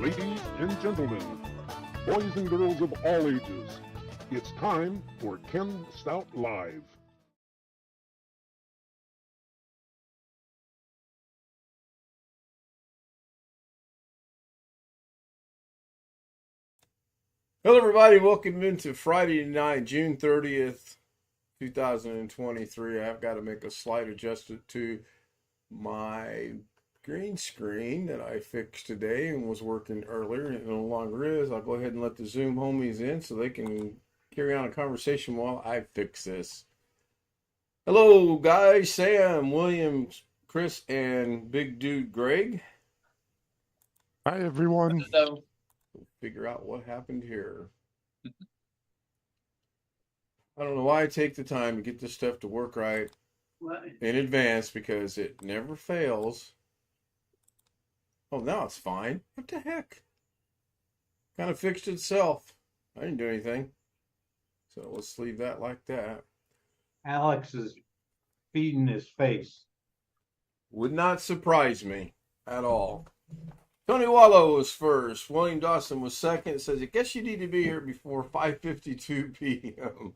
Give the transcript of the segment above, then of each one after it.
Ladies and gentlemen, boys and girls of all ages, it's time for Ken Stout Live. Hello, everybody. Welcome into Friday night, June 30th, 2023. I've got to make a slight adjustment to my green screen that I fixed today and was working earlier. It no longer is. I'll go ahead and let the Zoom homies in so they can carry on a conversation while I fix this. Hello, guys. Sam, William, Chris, and Big Dude Greg. Hi, everyone. Hello. We'll figure out what happened here. I don't know why I take the time to get this stuff to work right in advance, because it never fails. Oh, now it's fine. What the heck? Kind of fixed itself. I didn't do anything. So let's leave that like that. Alex is feeding his face. Would not surprise me at all. Tony Wallow was first. William Dawson was second. It says, I guess you need to be here before 5:52 p.m.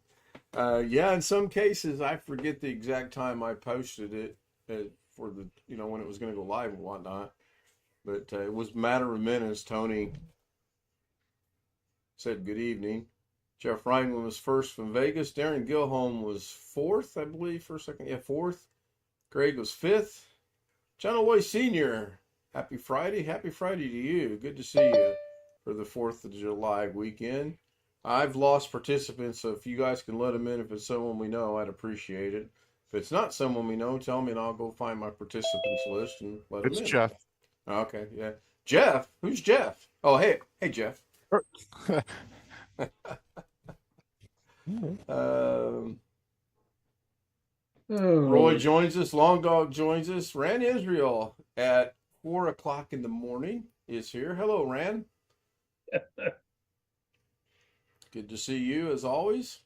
Yeah, in some cases, I forget the exact time I posted it for the, when it was going to go live and whatnot. But it was a matter of minutes. Tony said good evening. Jeff Ryan was first from Vegas. Darren Gilholm was fourth, I believe, for a second. Yeah, fourth. Greg was fifth. John O'Loy Sr., happy Friday. Happy Friday to you. Good to see you for the 4th of July weekend. I've lost participants, so if you guys can let them in, if it's someone we know, I'd appreciate it. If it's not someone we know, tell me and I'll go find my participants list and let them in. It's Jeff. Okay, yeah. Jeff? Who's Jeff? Oh, hey, Jeff. Roy joins us. Long Dog joins us. Ran Israel at 4 o'clock in the morning is here. Hello, Ran. Good to see you as always.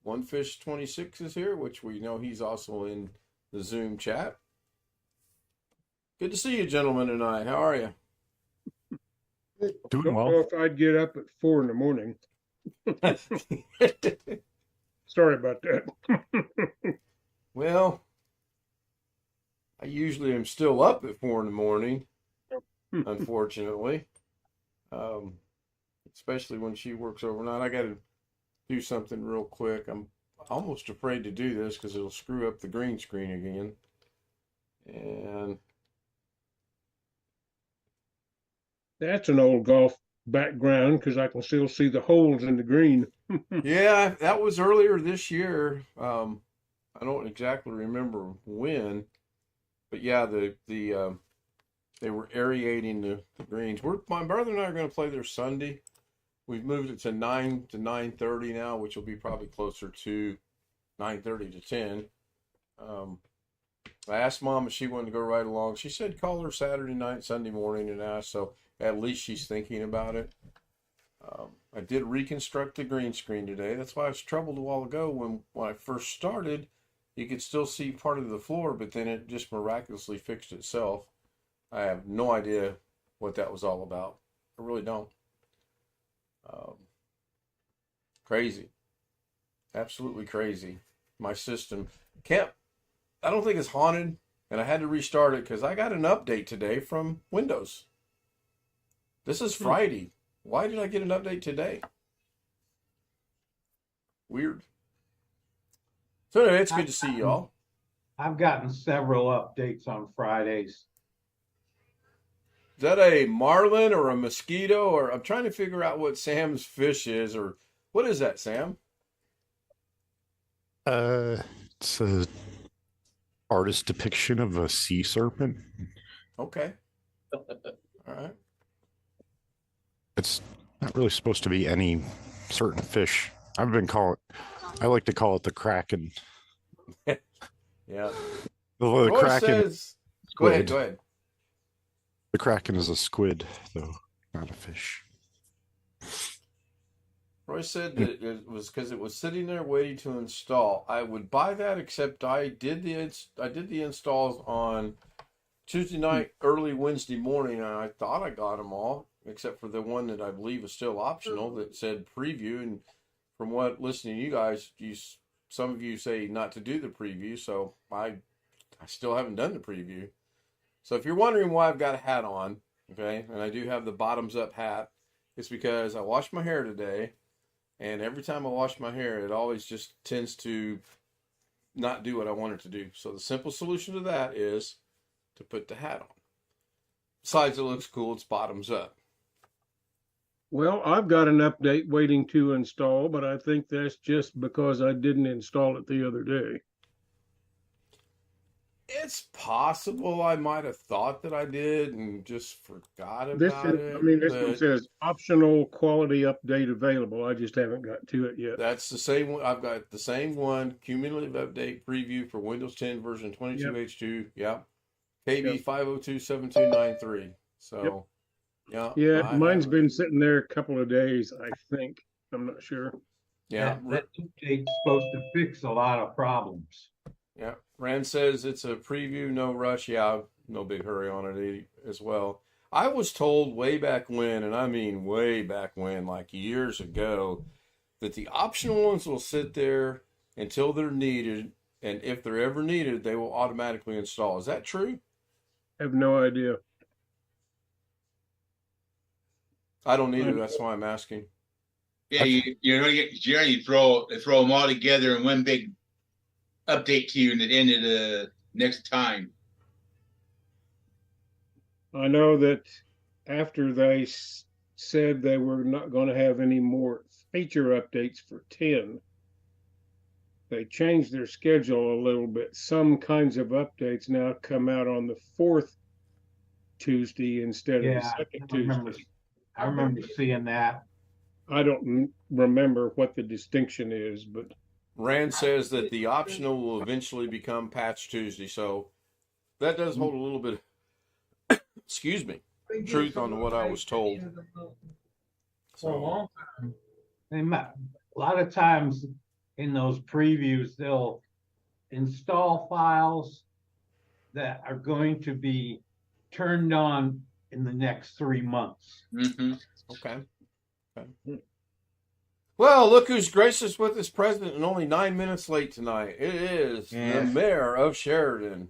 One Fish 26 is here, which we know he's also in the Zoom chat. Good to see you, gentlemen, tonight. How are you? Doing well. I don't know if I'd get up at 4 in the morning. Sorry about that. Well, I usually am still up at 4 in the morning, unfortunately. Especially when she works overnight. I got to do something real quick. I'm almost afraid to do this because it'll screw up the green screen again. And That's an old golf background because I can still see the holes in the green. yeah, that was earlier this year. I don't exactly remember when, but yeah, they were aerating the greens. My brother and I are going to play there Sunday. We've moved it to 9 to 9:30 now, which will be probably closer to 9:30 to 10. I asked Mom if she wanted to go right along. She said call her Saturday night, Sunday morning, and ask. So at least she's thinking about it. I did reconstruct the green screen today. That's why I was troubled a while ago when I first started. You could still see part of the floor, but then it just miraculously fixed itself. I have no idea what that was all about. I really don't. Crazy. Absolutely crazy. My system I don't think it's haunted, and I had to restart it because I got an update today from Windows. This is Friday. Why did I get an update today? Weird. So anyway, it's good to see y'all. I've gotten several updates on Fridays. Is that a marlin or a mosquito? Or I'm trying to figure out what Sam's fish is, or what is that, Sam? It's a artist depiction of a sea serpent. Okay. All right. It's not really supposed to be any certain fish. I like to call it the kraken. Yeah. The Roy kraken. says, go ahead. The kraken is a squid, though, not a fish. Roy said that it was because it was sitting there waiting to install. I would buy that, except I did the installs on Tuesday night, early Wednesday morning, and I thought I got them all, except for the one that I believe is still optional that said preview. And from what listening to you guys, some of you say not to do the preview, so I still haven't done the preview. So if you're wondering why I've got a hat on, okay, and I do have the bottoms up hat, it's because I washed my hair today, and every time I wash my hair, it always just tends to not do what I want it to do. So the simple solution to that is to put the hat on. Besides, it looks cool. It's bottoms up. Well, I've got an update waiting to install, but I think that's just because I didn't install it the other day. It's possible I might have thought that I did and just forgot about This it. one says optional quality update available. I just haven't got to it yet. That's the same one. I've got the same one. Cumulative update preview for Windows 10 version 22H2. Yep. KB 5027293. So, yeah, mine's been sitting there a couple of days, I think. I'm not sure. Yeah. That update's supposed to fix a lot of problems. Yeah. Rand says it's a preview, no rush. Yeah, no big hurry on it as well. I was told way back when, and I mean way back when, like years ago, that the optional ones will sit there until they're needed, and if they're ever needed, they will automatically install. Is that true? I have no idea. I don't either. That's why I'm asking. Yeah, you throw them all together in one big update to you at the end of the next time. I know that after they said they were not going to have any more feature updates for 10, they changed their schedule a little bit. Some kinds of updates now come out on the 4th Tuesday instead of the second Tuesday. I remember seeing that. I don't remember what the distinction is, but Rand says that the optional will eventually become Patch Tuesday, so that does hold a little bit, excuse me, truth on what I was told. For a long time. A lot of times in those previews, they'll install files that are going to be turned on in the next 3 months. Mm-hmm. Okay. Well, look who's graced us with his president and only 9 minutes late tonight. It is the mayor of Sheridan.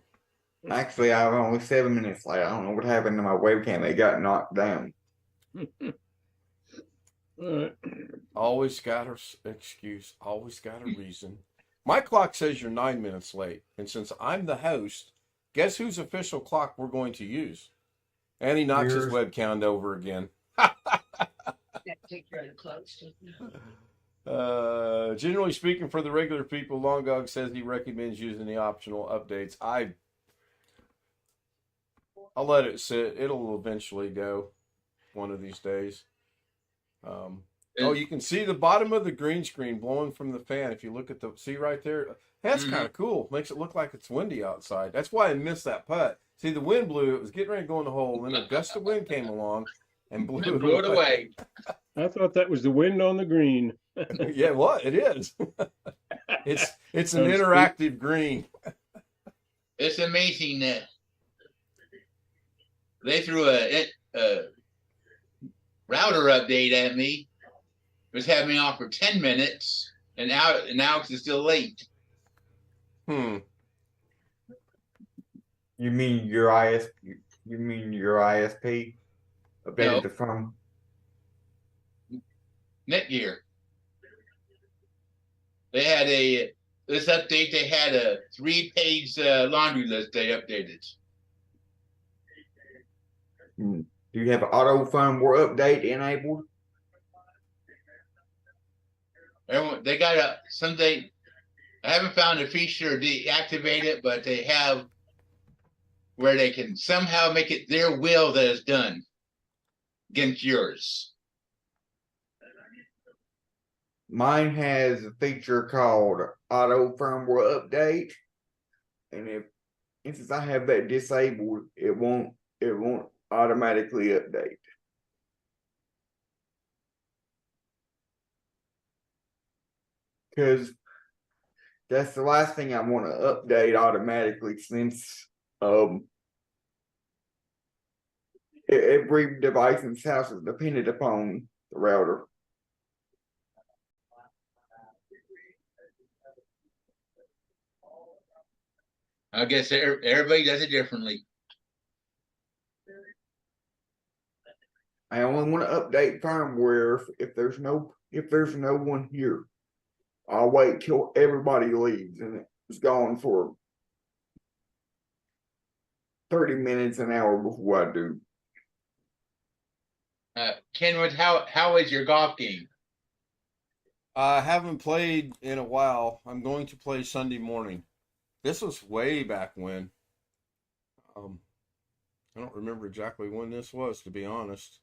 Actually, I was only 7 minutes late. I don't know what happened to my webcam. It got knocked down. Always got an excuse. Always got a reason. My clock says you're 9 minutes late. And since I'm the host, guess whose official clock we're going to use? And he knocks his webcam over again. Take care of the clothes. Generally speaking, for the regular people, Long Dog says he recommends using the optional updates. I'll let it sit. It'll eventually go one of these days. You can see the bottom of the green screen blowing from the fan. If you look at see right there, that's kind of cool. Makes it look like it's windy outside. That's why I missed that putt. See, the wind blew. It was getting ready to go in the hole. Then a gust of wind came along and blew It away. I thought that was the wind on the green. Yeah, well, it is. It's an interactive green. It's amazing that they threw a router update at me. It was having me off for 10 minutes, and now it's still late. Hmm. You mean your ISP updated the phone? Netgear. They had this update. They had a 3-page laundry list. They updated. Do you have an auto firmware update enabled? They got something. I haven't found a feature to deactivate it, but they have where they can somehow make it their will that is done against yours. Mine has a feature called auto firmware update, and since I have that disabled, it won't automatically update. Because that's the last thing I want to update automatically, since every device in this house is dependent upon the router. I guess everybody does it differently. I only want to update firmware if there's no one here. I'll wait till everybody leaves and it's gone for 30 minutes, an hour before I do. Kenwood, how is your golf game? I haven't played in a while. I'm going to play Sunday morning. This was way back when. I don't remember exactly when this was, to be honest.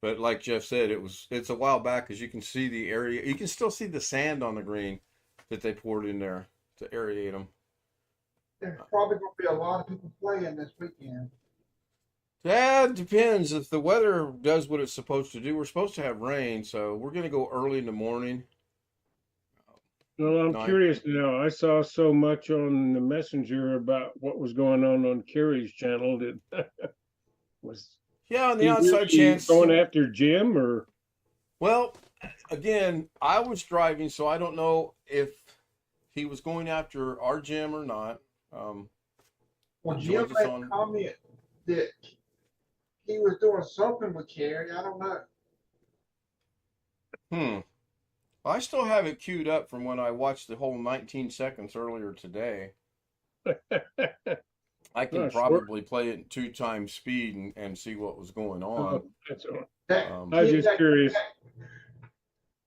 But like Jeff said, it's a while back, because you can see the area. You can still see the sand on the green that they poured in there to aerate them. There's probably going to be a lot of people playing this weekend. Yeah, it depends. If the weather does what it's supposed to do, we're supposed to have rain, so we're going to go early in the morning. Well, I'm curious now. I saw so much on the messenger about what was going on Kerry's channel. On the outside chance going after Jim, or? Well, again, I was driving, so I don't know if he was going after our Jim or not. Well, Jim made a comment that he was doing something with Kerry. I don't know. I still have it queued up from when I watched the whole 19 seconds earlier today. I can probably play it in 2 times speed and see what was going on. I was just curious.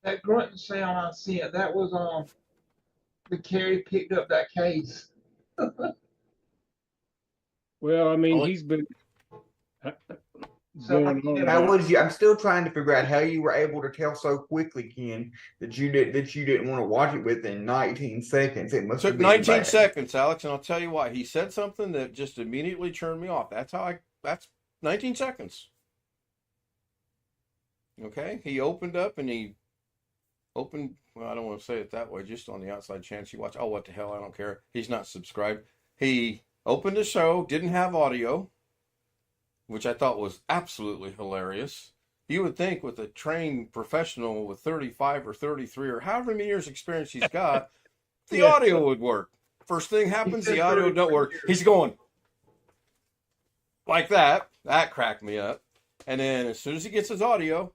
That grunting sound I sent, that was the Kerry picked up that case. Well, I mean, he's been going on. I'm still trying to figure out how you were able to tell so quickly, Ken, that you didn't want to watch it within 19 seconds. It must took 19 seconds, Alex, and I'll tell you why. He said something that just immediately turned me off. That's 19 seconds. Okay, he opened up and well, I don't want to say it that way, just on the outside chance you watch. Oh, what the hell, I don't care. He's not subscribed. He opened the show, didn't have audio, which I thought was absolutely hilarious. You would think with a trained professional with 35 or 33 or however many years experience he's got, the audio would work. First thing happens, the audio don't work. He's going, like that. That cracked me up. And then as soon as he gets his audio,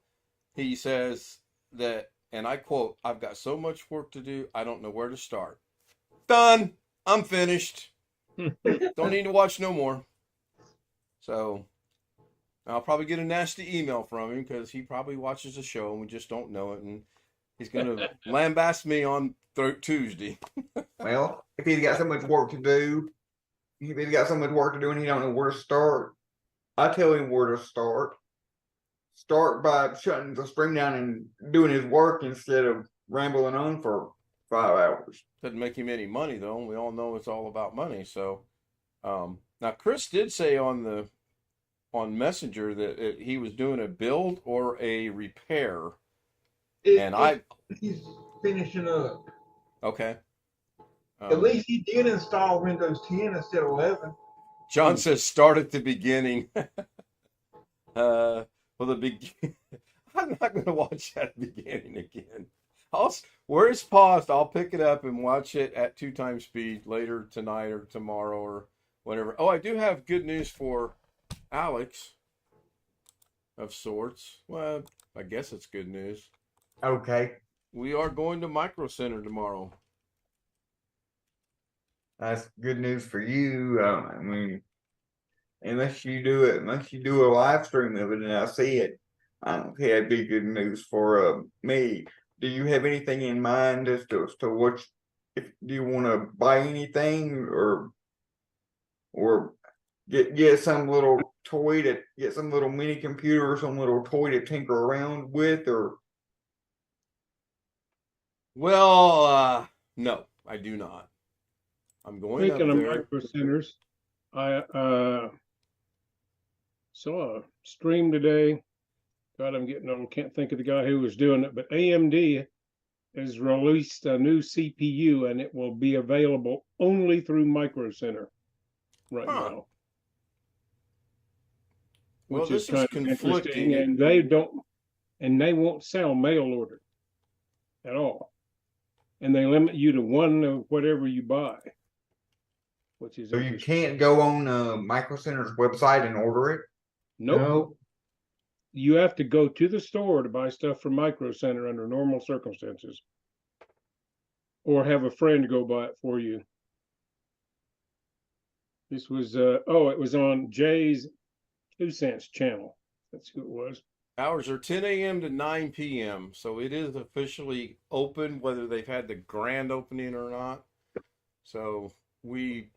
he says that, and I quote, "I've got so much work to do, I don't know where to start." Done. I'm finished. Don't need to watch no more. So I'll probably get a nasty email from him because he probably watches the show and we just don't know it. And he's going to lambast me on Tuesday. Well, if he's got so much work to do, and he don't know where to start, I tell him where to start. Start by shutting the stream down and doing his work instead of rambling on for 5 hours. Doesn't make him any money though. And we all know it's all about money. So now Chris did say on Messenger that he was doing a build or a repair. He's finishing up. Okay. At least he did install Windows 10 instead of 11. John says start at the beginning. The beginning. I'm not going to watch that beginning again. Where it's paused, I'll pick it up and watch it at 2x speed later tonight or tomorrow or whatever. Oh, I do have good news for Alex of sorts. Well, I guess it's good news. Okay. We are going to Micro Center tomorrow. That's good news for you. I mean, unless you do a live stream of it and I see it, I don't think that'd be good news for me. Do you have anything in mind as to what? Do you want to buy anything or get some little toy get some little mini computer or some little toy to tinker around with or? Well, no, I do not. I'm going Speaking up of there. Micro Centers, I saw a stream today. God, I'm getting old. Can't think of the guy who was doing it, but AMD has released a new CPU and it will be available only through Micro Center right now. Well, Which this is kind is of conflicting. interesting, and they won't sell mail order at all. And they limit you to one of whatever you buy. Which is So you can't go on Micro Center's website and order it? Nope. You have to go to the store to buy stuff from Micro Center under normal circumstances. Or have a friend go buy it for you. This was it was on Jay's 2 Cents channel. That's who it was. Hours are 10 a.m. to 9 p.m. So it is officially open, whether they've had the grand opening or not. So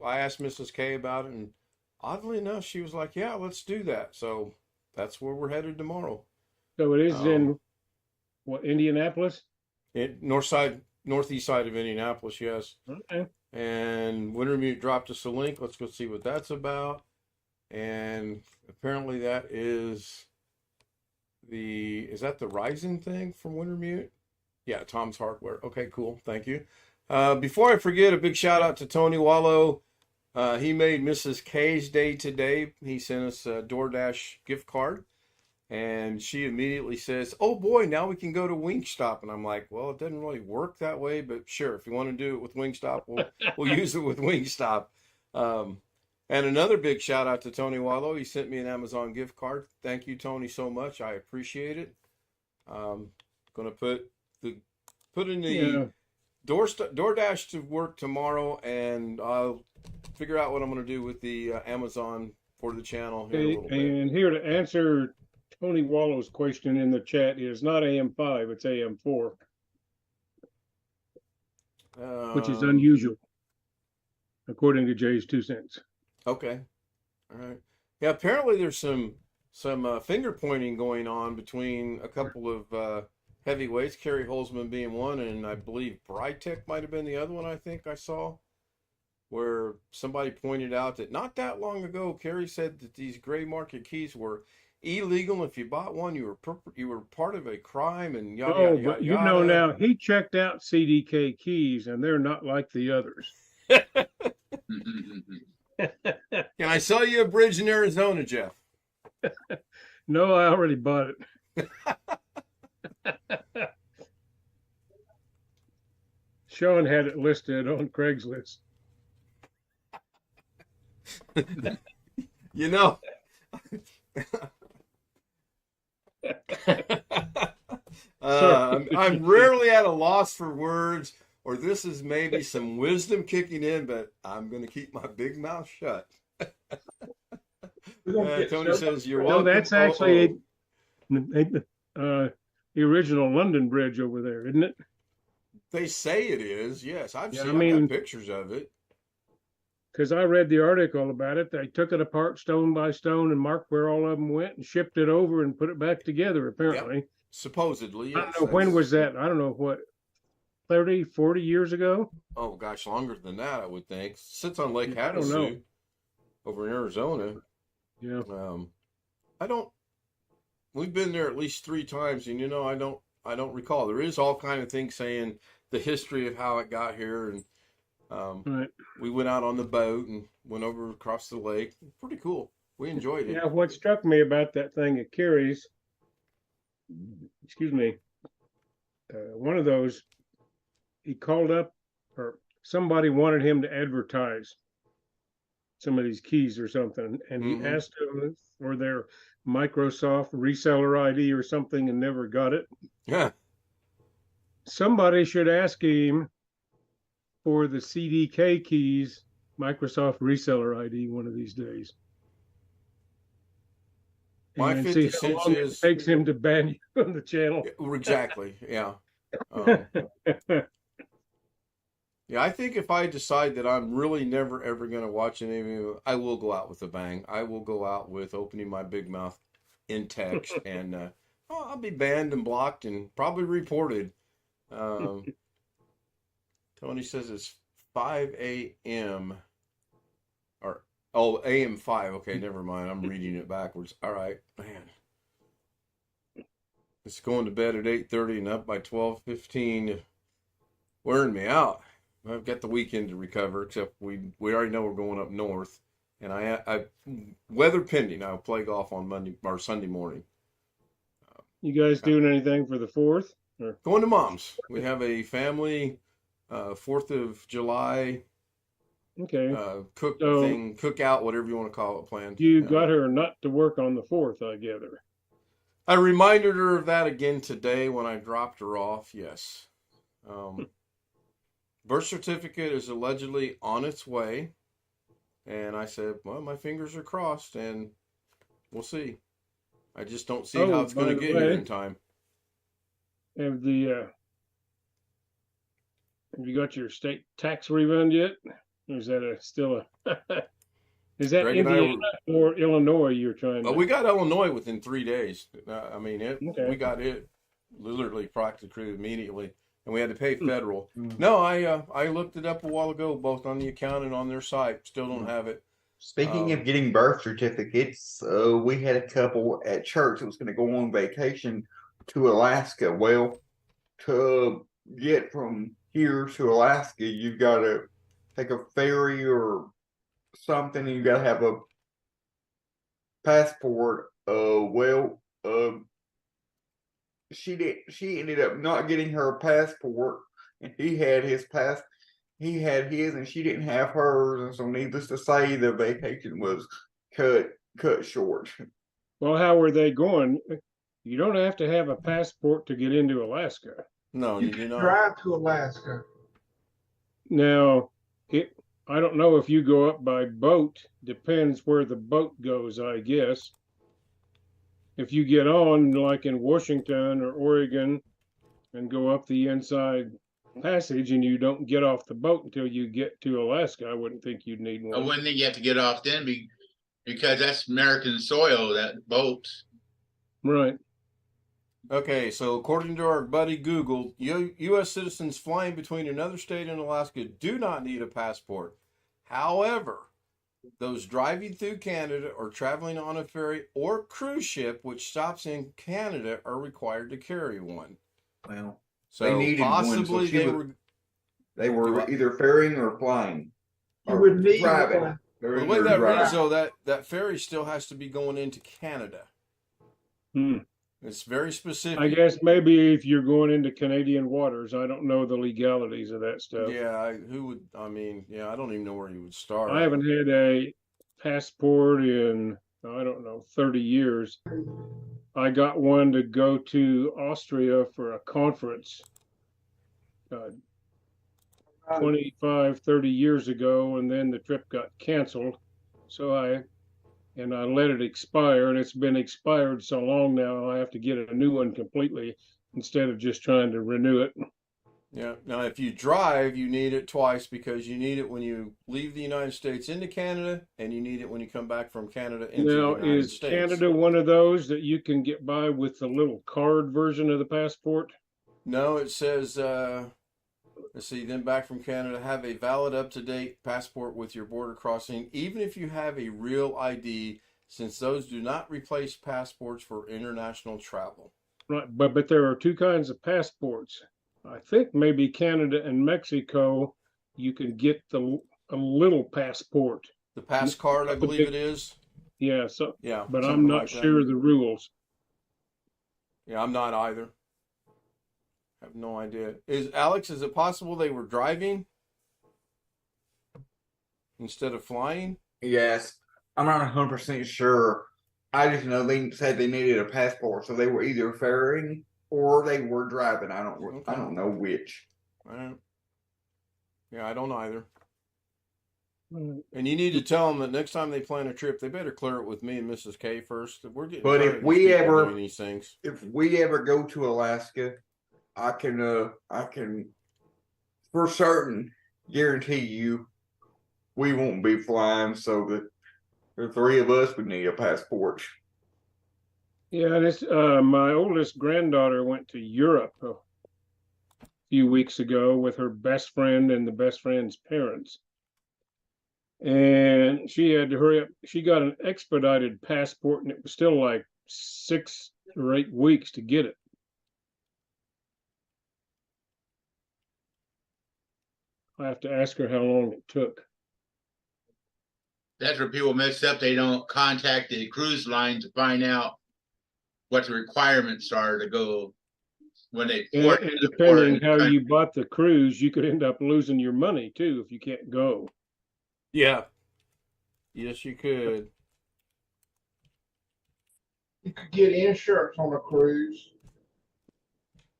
I asked Mrs. K about it, and oddly enough, she was like, "Yeah, let's do that." So that's where we're headed tomorrow. So it is in what, Indianapolis? Northeast side of Indianapolis, yes. Okay. And Wintermute dropped us a link. Let's go see what that's about. And apparently that is that the Ryzen thing from Wintermute? Yeah, Tom's Hardware. Okay, cool. Thank you. Before I forget, a big shout out to Tony Wallow. He made Mrs. K's day today. He sent us a DoorDash gift card. And she immediately says, "Oh boy, now we can go to Wingstop." And I'm like, "Well, it doesn't really work that way, but sure, if you want to do it with Wingstop, we'll use it with Wingstop." And another big shout out to Tony Wallow. He sent me an Amazon gift card. Thank you, Tony, so much. I appreciate it. Gonna put in the DoorDash to work tomorrow, and I'll figure out what I'm gonna do with the Amazon for the channel here in a little bit. And here to answer Tony Wallow's question in the chat is not AM5, it's AM4, which is unusual, according to Jay's 2 Cents. Okay. All right. Yeah, apparently there's some finger pointing going on between a couple of heavyweights, Kerry Holzman being one, and I believe Brytech might have been the other one I think I saw, where somebody pointed out that not that long ago, Kerry said that these gray market keys were illegal. If you bought one, you were part of a crime and yada, yada, But yada. you know now, he checked out CDK keys, and they're not like the others. Can I sell you a bridge in Arizona, Jeff? No, I already bought it. Sean had it listed on Craigslist. You know, Sorry. I'm rarely at a loss for words, or this is maybe some wisdom kicking in, but I'm going to keep my big mouth shut. We're gonna get Tony says, "You're No, welcome." that's actually the original London Bridge over there, isn't it? They say it is. Yes, Yeah, I I mean- got pictures of it. Because I read the article about it. They took it apart stone by stone and marked where all of them went and shipped it over and put it back together, apparently. Supposedly, I yes. don't know, when was that? I don't know, what, 30, 40 years ago? Oh gosh, longer than that, I would think. Sits on Lake I don't know. Havasu over in Arizona. Yeah. I don't. We've been there at least 3 times, and I don't recall. There is all kind of things saying the history of how it got here, and Right. we went out on the boat and went over across the lake. Pretty cool. We enjoyed it. Yeah, what struck me about that thing at Carrie's, excuse me, one of those, he called up, or somebody wanted him to advertise some of these keys or something, and he Mhm. asked them for their Microsoft reseller ID or something and never got it. Yeah. Somebody should ask him for the CDK keys, Microsoft reseller ID, one of these days. My And 50 see how cents long is it takes him to ban you on the channel. exactly. Yeah. Yeah, I think if I decide that I'm really never ever going to watch any of you, I will go out with a bang. I will go out with opening my big mouth in text, and I'll be banned and blocked and probably reported. Tony says it's 5 a.m. or AM 5. Okay, never mind. I'm reading it backwards. All right, man. It's going to bed at 8:30 and up by 12:15. Wearing me out. I've got the weekend to recover, except we already know we're going up north, and I weather pending, I'll play golf on Monday or Sunday morning. You guys doing anything for the 4th? Or? Going to Mom's. We have a family 4th of July Okay. cookout, whatever you want to call it, planned. You got her not to work on the 4th, I gather. I reminded her of that again today when I dropped her off. Yes. Birth certificate is allegedly on its way. And I said, well, my fingers are crossed and we'll see. I just don't see how it's going to get here in time. Have you got your state tax refund yet? Or is that still a is that Greg Indiana or Illinois you're trying to? We got Illinois within 3 days. I mean, Okay. We got it literally practically immediately. And we had to pay federal. No, I looked it up a while ago, both on the account and on their site. Still don't have it. Speaking of getting birth certificates, we had a couple at church that was going to go on vacation to Alaska. Well, to get from here to Alaska, you've got to take a ferry or something. And you got to have a passport. She ended up not getting her passport, and he had his and she didn't have hers, and so needless to say, the vacation was cut short. Well, how were they going? You don't have to have a passport to get into Alaska. No, You you do can not. drive to Alaska. Now, I don't know if you go up by boat. Depends where the boat goes, I guess. If you get on, like in Washington or Oregon, and go up the inside passage, and you don't get off the boat until you get to Alaska, I wouldn't think you'd need I one. wouldn't think you have to get off then because that's American soil, that boat. Right. Okay, so according to our buddy Google, U.S. citizens flying between another state and Alaska do not need a passport. However, those driving through Canada or traveling on a ferry or cruise ship which stops in Canada are required to carry one. Well, So they needed possibly one, they were either ferrying or flying. You Or would need driving. one. Well, the way that reads, though, that ferry still has to be going into Canada. It's very specific. I guess maybe if you're going into Canadian waters, I don't know the legalities of that stuff. Yeah, I don't even know where you would start. I haven't had a passport in, I don't know, 30 years. I got one to go to Austria for a conference 25, 30 years ago, and then the trip got canceled. So I let it expire, and it's been expired so long now, I have to get a new one completely instead of just trying to renew it. Yeah. Now, if you drive, you need it twice because you need it when you leave the United States into Canada, and you need it when you come back from Canada into the Now, United is States. Canada one of those that you can get by with the little card version of the passport? No, it says, let's see, then back from Canada, have a valid up-to-date passport with your border crossing, even if you have a real ID, since those do not replace passports for international travel. Right, but there are two kinds of passports. I think maybe Canada and Mexico, you can get a little passport. The pass card, I believe it is. Yeah, but I'm something not like that. sure of the rules. Yeah, I'm not either. I have no idea. Alex, is it possible they were driving instead of flying? Yes, I'm not 100% sure. I just know they said they needed a passport, so they were either ferrying or they were driving. I don't know which. Yeah, I don't either. Right. And you need to tell them that next time they plan a trip, they better clear it with me and Mrs. K first. We're getting But tired if of we these people ever doing these things. If we ever go to Alaska, I can for certain guarantee you we won't be flying, so that the three of us would need a passport. Yeah, this my oldest granddaughter went to Europe a few weeks ago with her best friend and the best friend's parents. And she had to hurry up. She got an expedited passport, and it was still like 6 or 8 weeks to get it. I have to ask her how long it took. That's where people mess up. They don't contact the cruise line to find out what the requirements are to go when they port. And depending how you bought the cruise, you could end up losing your money too if you can't go. Yeah. Yes, you could. You could get insurance on a cruise.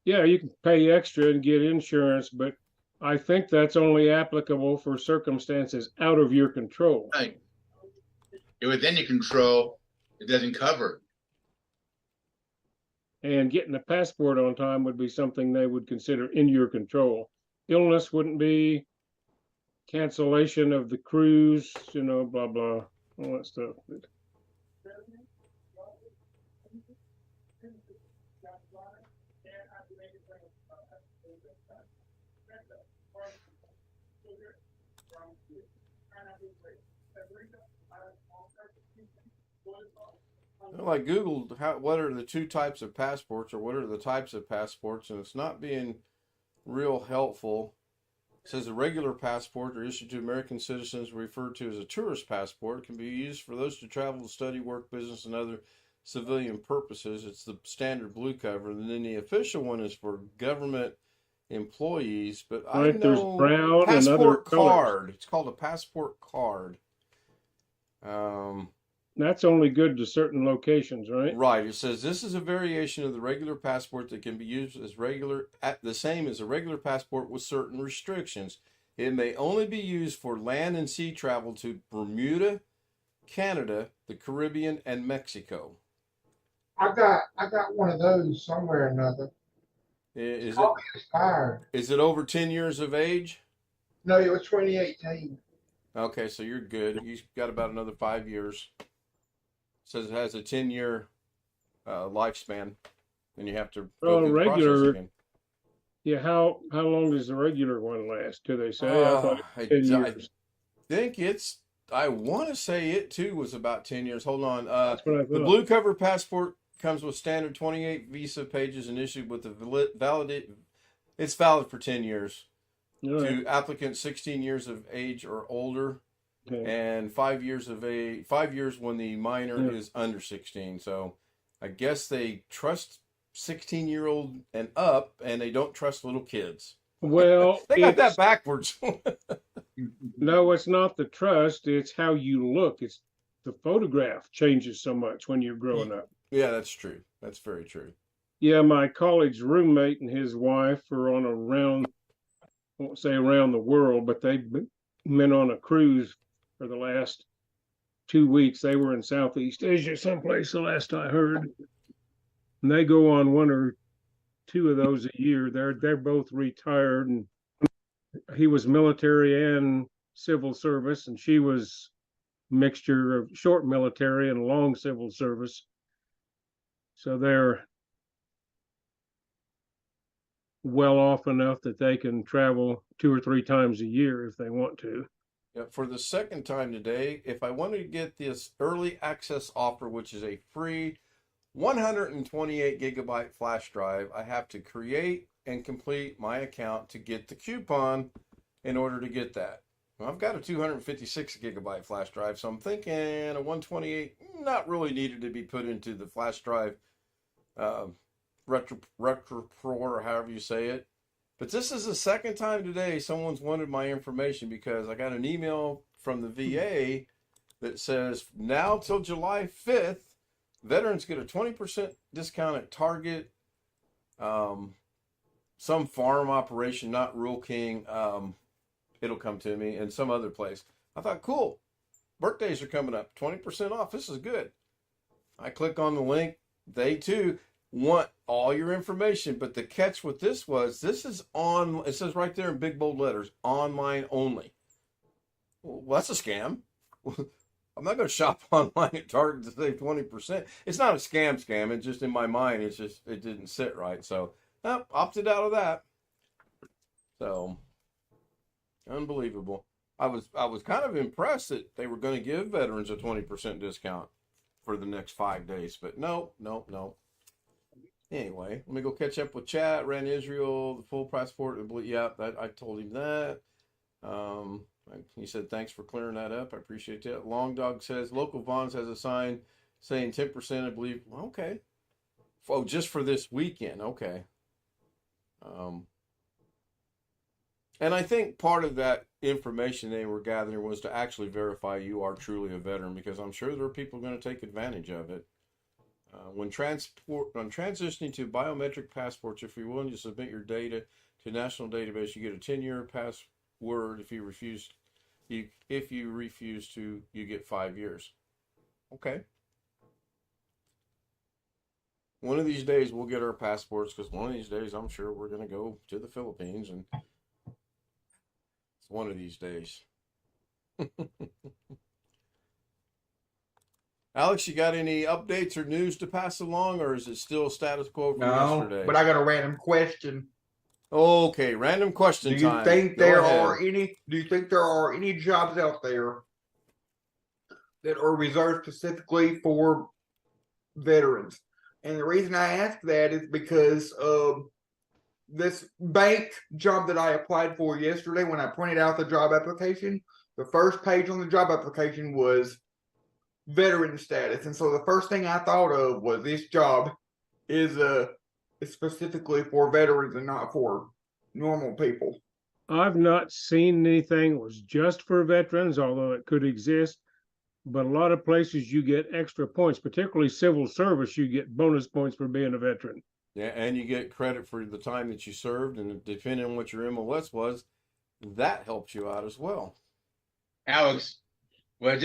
Yeah, you can pay extra and get insurance, but I think that's only applicable for circumstances out of your control. Right. If within your control, it doesn't cover. And getting a passport on time would be something they would consider in your control. Illness wouldn't be, cancellation of the cruise, blah, blah, all that stuff. I Googled what are the two types of passports, or what are the types of passports, and it's not being real helpful. It says a regular passport, or issued to American citizens, referred to as a tourist passport, can be used for those to travel to study, work, business, and other civilian purposes. It's the standard blue cover, and then the official one is for government employees. But I know there's brown passport and other card. colors. It's called a passport card. That's only good to certain locations, right? Right. It says this is a variation of the regular passport that can be used as the same as a regular passport with certain restrictions. It may only be used for land and sea travel to Bermuda, Canada, the Caribbean, and Mexico. I got one of those somewhere or another. Is it expired? Is it over 10 years of age? No, it was 2018. Okay, so you're good. You've got about another 5 years. It says it has a 10-year lifespan, and you have to go through the process again. Yeah, how long does the regular one last? Do they say? I thought it was 10 years. I think I want to say it too was about 10 years. Hold on. That's what I thought. The blue cover passport comes with standard 28 visa pages and issued with it's valid for 10 years. Right. To applicants 16 years of age or older, Okay. and 5 years when the minor is under 16. So I guess they trust 16-year-old and up, and they don't trust little kids. Well, they got that backwards. No, it's not the trust. It's how you look. It's the photograph changes so much when you're growing up. Yeah, that's true. That's very true. Yeah, my college roommate and his wife are on I won't say around the world, but they've been on a cruise for the last 2 weeks. They were in Southeast Asia someplace, the last I heard. And they go on one or two of those a year. They're both retired, and he was military and civil service, and she was mixture of short military and long civil service. So they're well off enough that they can travel 2 or 3 times a year if they want to. Yeah, for the second time today, if I wanted to get this early access offer, which is a free 128 gigabyte flash drive, I have to create and complete my account to get the coupon in order to get that. Well, I've got a 256 gigabyte flash drive, so I'm thinking a 128 not really needed to be put into the flash drive retro or however you say it. But this is the second time today someone's wanted my information because I got an email from the VA that says now till July 5th, veterans get a 20% discount at Target, some farm operation, not Rural King, it'll come to me, and some other place. I thought, cool, birthdays are coming up, 20% off, this is good. I click on the link, they too want all your information, but the catch with this was, this is on, it says right there in big bold letters, online only. Well, that's a scam. I'm not going to shop online at Target to save 20%. It's not a scam. It's just in my mind, it's just, it didn't sit right. So, opted out of that. So, unbelievable. I was kind of impressed that they were going to give veterans a 20% discount for the next 5 days, but no. Anyway, let me go catch up with chat. Ran Israel, the full passport. Yeah, I told him that. He said, thanks for clearing that up. I appreciate that. Long Dog says, local Vons has a sign saying 10%, I believe. Okay. Oh, just for this weekend. Okay. And I think part of that information they were gathering was to actually verify you are truly a veteran, because I'm sure there are people going to take advantage of it. When transitioning to biometric passports, if you're willing to submit your data to national database, you get a 10-year password. If you refuse to, you get 5 years. Okay. One of these days we'll get our passports, because one of these days I'm sure we're going to go to the Philippines, and it's one of these days. Alex, you got any updates or news to pass along, or is it still status quo from yesterday? But I got a random question. Okay, random question time. Do you think there are any jobs out there that are reserved specifically for veterans? And the reason I ask that is because this bank job that I applied for yesterday, when I printed out the job application, the first page on the job application was veteran status. And so the first thing I thought of was this job is specifically for veterans and not for normal people. I've not seen anything that was just for veterans, although it could exist. But a lot of places you get extra points, particularly civil service, you get bonus points for being a veteran. Yeah, and you get credit for the time that you served, and depending on what your MOS was, that helps you out as well. Alex, did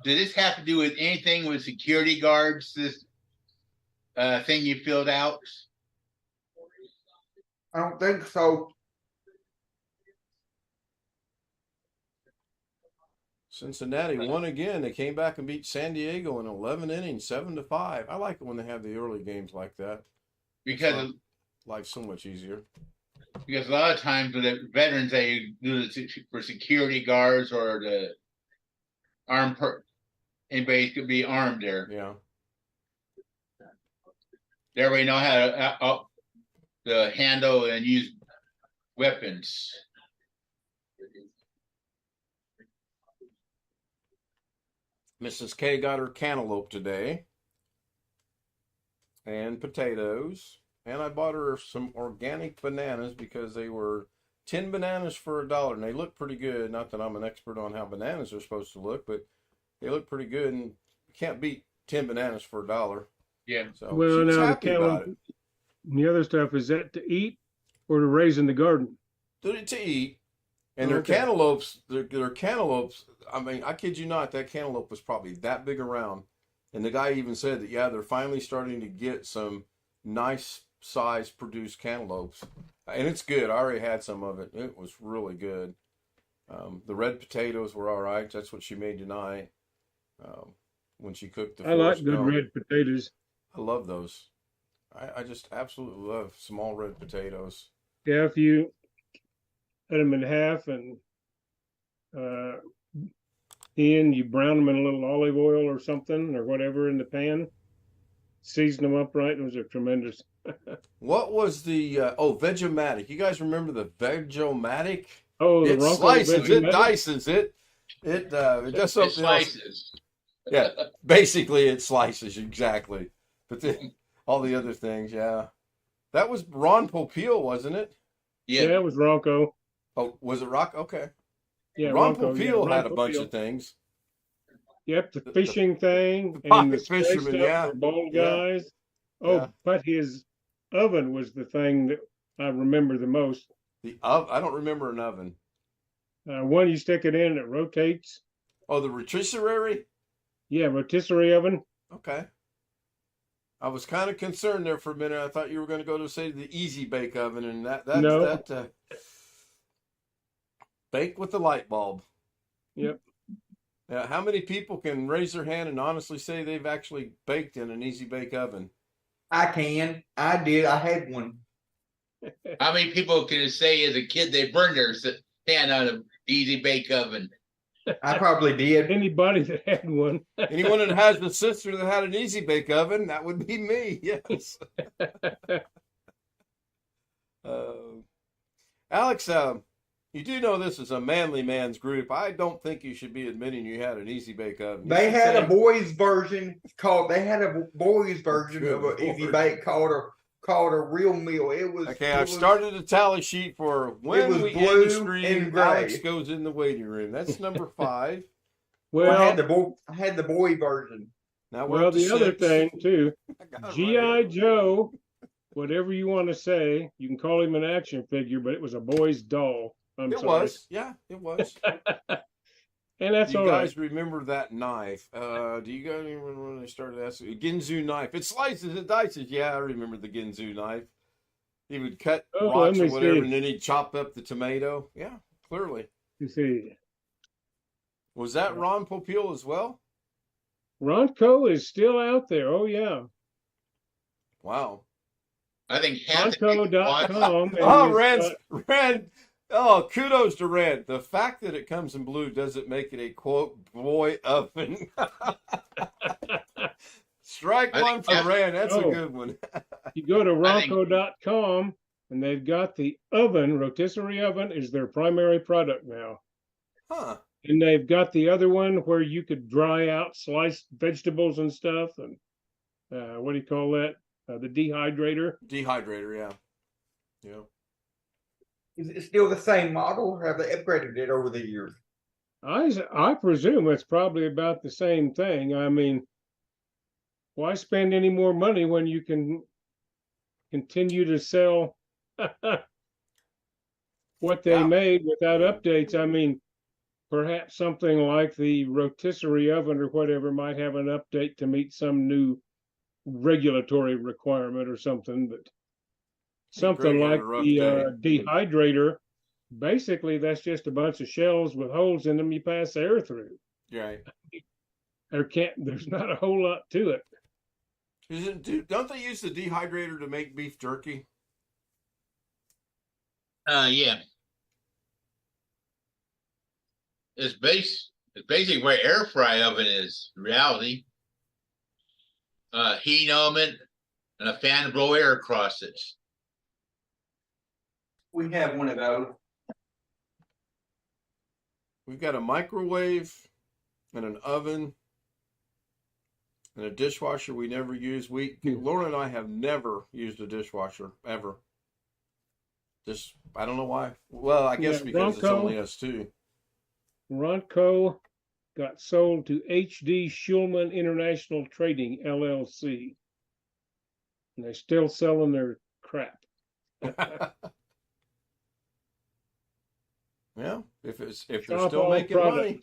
this have to do with anything with security guards, this thing you filled out? I don't think so. Cincinnati won again. They came back and beat San Diego in 11 innings, 7-5. I like it when they have the early games like that. Because life's so much easier. Because a lot of times with the veterans, they do it for security guards or the armed anybody could be armed there. Yeah. Everybody know how to handle and use weapons. Mrs. K got her cantaloupe today and potatoes, and I bought her some organic bananas because they were 10 bananas for $1, and they look pretty good. Not that I'm an expert on how bananas are supposed to look, but They look pretty good, and you can't beat 10 bananas for $1. Yeah. So Well, she was now happy about it. the other stuff, is that to eat or to raise in the garden? To eat. And their Okay. cantaloupes, their cantaloupes, I mean, I kid you not, that cantaloupe was probably that big around. And the guy even said that, yeah, they're finally starting to get some nice size produced cantaloupes. And it's good. I already had some of it. It was really good. The red potatoes were all right. That's what she made tonight. When she cooked the I like forest good gump. red potatoes. I love those. I just absolutely love small red potatoes. Yeah, if you cut them in half and you brown them in a little olive oil or something or whatever in the pan, season them up right. Those are tremendous. What was the Veg-O-Matic? You guys remember the Veg-O-Matic? Oh, the It Ronco slices, it Veg-O-Matic? dices, it does It something else. slices. Yeah, basically it slices exactly. But then all the other things, yeah. That was Ron Popeil, wasn't it? Yeah, Yeah. it was Ronco. Oh, was it Rock? Okay. Yeah, Ron Ronco. Yeah, Popeil Ron had a bunch Popeil. of things. Yep, the fishing thing the and pocket the spray fisherman, stuff yeah. for bald Yeah. guys. Oh, Yeah. but his oven was the thing that I remember the most. I don't remember an oven. One you stick it in and it rotates. Oh, the rotisserie? Yeah, rotisserie oven. Okay. I was kind of concerned there for a minute. I thought you were going to go to say the easy bake oven, and No. bake with the light bulb. Yep. Now, how many people can raise their hand and honestly say they've actually baked in an easy bake oven? I can. I did. I had one. How many people can say as a kid they burned their pan on an easy bake oven? I probably did. Anybody that had one. Anyone that has a sister that had an easy bake oven, that would be me. Yes. Alex, you do know this is a manly man's group. I don't think you should be admitting you had an easy bake oven. They had a boys version called. They had a boys version of an easy Lord. bake called a real meal. It was Okay, it I've was- started a tally sheet for when was we end blue the stream. and gray. Alex goes in the waiting room. That's number 5. Well, I Well, had the boy version. Now we're well, up to the other 6. thing too, I got it right G.I. here. Joe, whatever you want to say, you can call him an action figure, but it was a boy's doll. I'm It sorry. was, yeah, it was. And that's Do you all right. guys remember that knife? Do you guys remember when they started asking? Ginzu knife. It slices, it dices. Yeah, I remember the Ginzu knife. He would cut Oh, rocks let or me whatever, see. and then he'd chop up the tomato. Yeah, clearly. You see, Was that Ron Popeil as well? Ronco is still out there. Oh yeah, Wow. I think half the people watch- Ronco.com. and Oh, it's Rand. Oh, kudos to Rand. The fact that it comes in blue doesn't make it a quote boy oven. Strike I one think for that- Rand. That's a Oh. good one. You go to I think- Ronco.com and they've got the oven, rotisserie oven is their primary product now. Huh. And they've got the other one where you could dry out sliced vegetables and stuff. And what do you call that? The dehydrator. Dehydrator, yeah. Yeah. Is it still the same model, or have they upgraded it over the years? I presume it's probably about the same thing. I mean, why spend any more money when you can continue to sell what they Yeah. made without updates? I mean, perhaps something like the rotisserie oven or whatever might have an update to meet some new regulatory requirement or something, but something Greg had a like rough the day. dehydrator, basically that's just a bunch of shells with holes in them you pass air through. Right. There's not a whole lot to it. Don't they use the dehydrator to make beef jerky? Yeah. It's basically where air fry oven is in reality. Heat element and a fan to blow air across it. We have one of those. We've got a microwave and an oven and a dishwasher we never use. Laura and I have never used a dishwasher ever. Just, I don't know why. Well, I guess Yeah, because it's Ronco. only us two. Ronco got sold to HD Schulman International Trading LLC. And they're still selling their crap. Yeah, if they're Shop still all making product. money.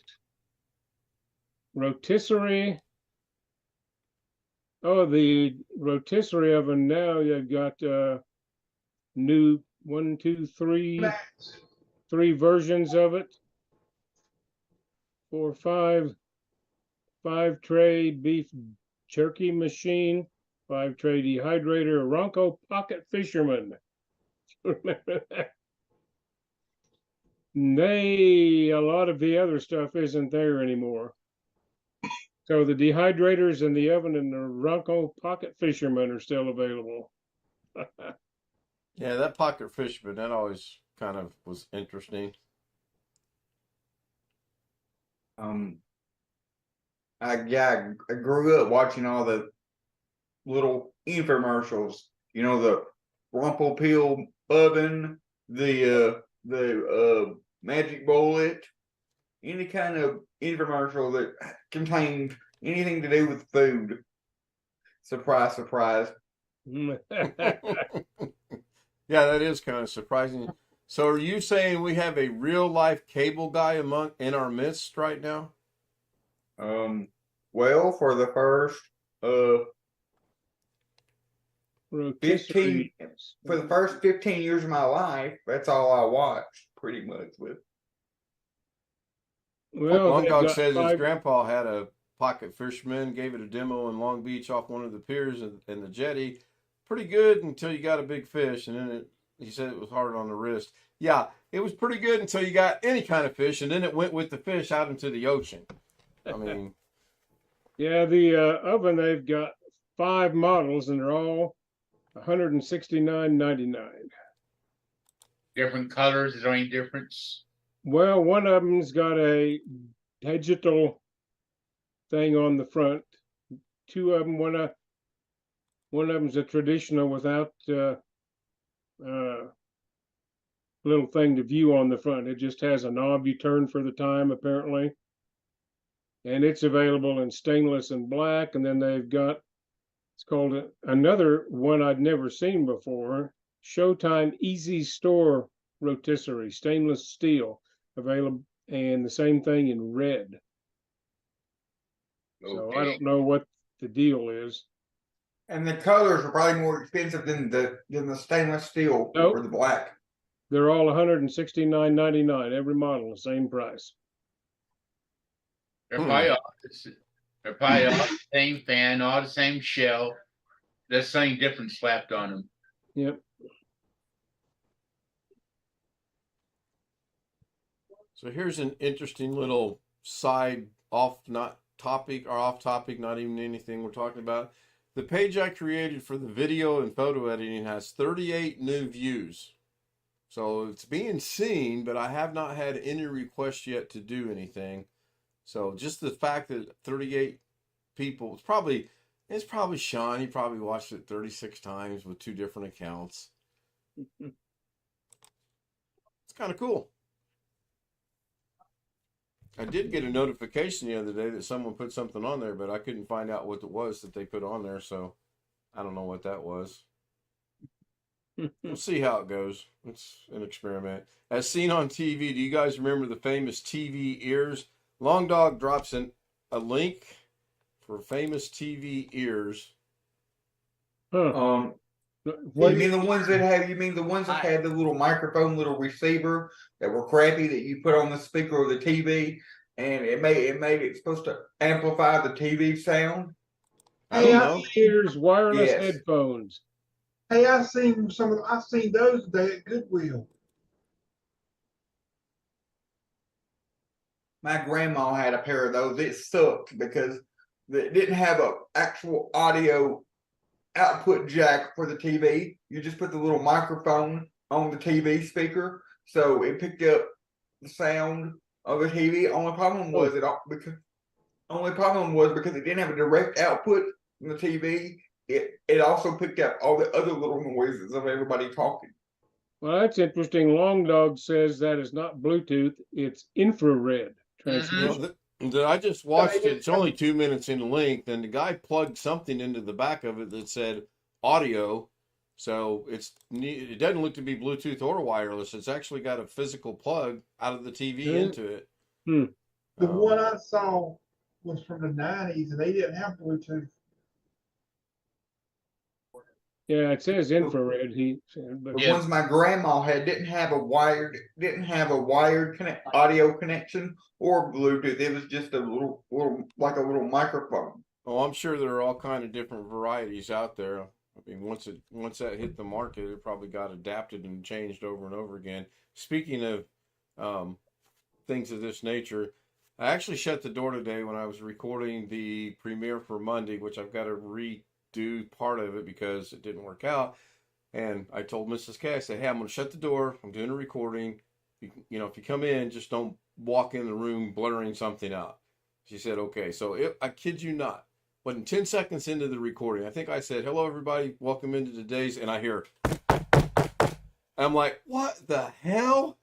Rotisserie. Oh, the rotisserie oven now you've got new 1, 2, 3 versions of it. 4, 5 tray beef jerky machine, 5 tray dehydrator, Ronco Pocket Fisherman. Remember that? A lot of the other stuff isn't there anymore. So the dehydrators and the oven and the Ronco Pocket Fisherman are still available. Yeah, that pocket fisherman, that always kind of was interesting. I grew up watching all the little infomercials. You know, the Rumple Peel oven, the magic bullet, any kind of infomercial that contained anything to do with food. Surprise, surprise. Yeah, that is kind of surprising. So are you saying we have a real life cable guy in our midst right now? Well, for the first 15 years of my life, that's all I watched pretty much with. Well, Long Dog says his grandpa had a pocket fisherman, gave it a demo in Long Beach off one of the piers in the jetty. Pretty good until you got a big fish, and then he said it was hard on the wrist. Yeah, it was pretty good until you got any kind of fish, and then it went with the fish out into the ocean. I mean, yeah, the oven, they've got 5 models, and they're all $169.99. Different colors. Is there any difference? Well, one of them's got a digital thing on the front. 2 of them, one of them's a traditional without little thing to view on the front. It just has a knob you turn for the time, apparently. And it's available in stainless and black. And then they've got, it's called another one I'd never seen before, Showtime Easy Store Rotisserie, stainless steel, available, and the same thing in red. So I don't know what the deal is. And the colors are probably more expensive than the stainless steel or the black. They're all $169.99. Every model, the same price. They're probably all the same fan, all the same shell. There's something different slapped on them. Yep. So here's an interesting little side off topic, not even anything we're talking about. The page I created for the video and photo editing has 38 new views. So it's being seen, but I have not had any requests yet to do anything. So just the fact that 38 people, it's probably Sean. He probably watched it 36 times with 2 different accounts. It's kind of cool. I did get a notification the other day that someone put something on there, but I couldn't find out what it was that they put on there, so I don't know what that was. We'll see how it goes. It's an experiment. As seen on TV, do you guys remember the famous TV ears? Long Dog drops in a link for famous TV ears. You mean the ones that had the little microphone, little receiver that were crappy that you put on the speaker of the TV, and it made it supposed to amplify the TV sound? I don't know. Ears, wireless headphones. Hey, I've seen those today at Goodwill. My grandma had a pair of those. It sucked because it didn't have an actual audio output jack for the TV. You just put the little microphone on the TV speaker, so it picked up the sound of the TV. Only problem was because it didn't have a direct output from the TV. It also picked up all the other little noises of everybody talking. Well, that's interesting. Long Dog says that is not Bluetooth; it's infrared transmission. Well, I just watched it. It's only 2 minutes in length, and the guy plugged something into the back of it that said audio. So it doesn't look to be Bluetooth or wireless. It's actually got a physical plug out of the TV into it. The one I saw was from the 90s, and they didn't have Bluetooth. Yeah, it says infrared. He said, but The ones my grandma had didn't have a wired audio connection or Bluetooth. It was just a little like a little microphone. Oh, I'm sure there are all kind of different varieties out there. I mean, once that hit the market, it probably got adapted and changed over and over again. Speaking of things of this nature, I actually shut the door today when I was recording the premiere for Monday, which I've got to redo part of it because it didn't work out. And I told Mrs. K, I said, hey, I'm going to shut the door. I'm doing a recording. If you come in, just don't walk in the room blurring something out. She said, okay. So I kid you not. Wasn't 10 seconds into the recording, I think I said, hello, everybody. Welcome into today's. And I hear, I'm like, what the hell?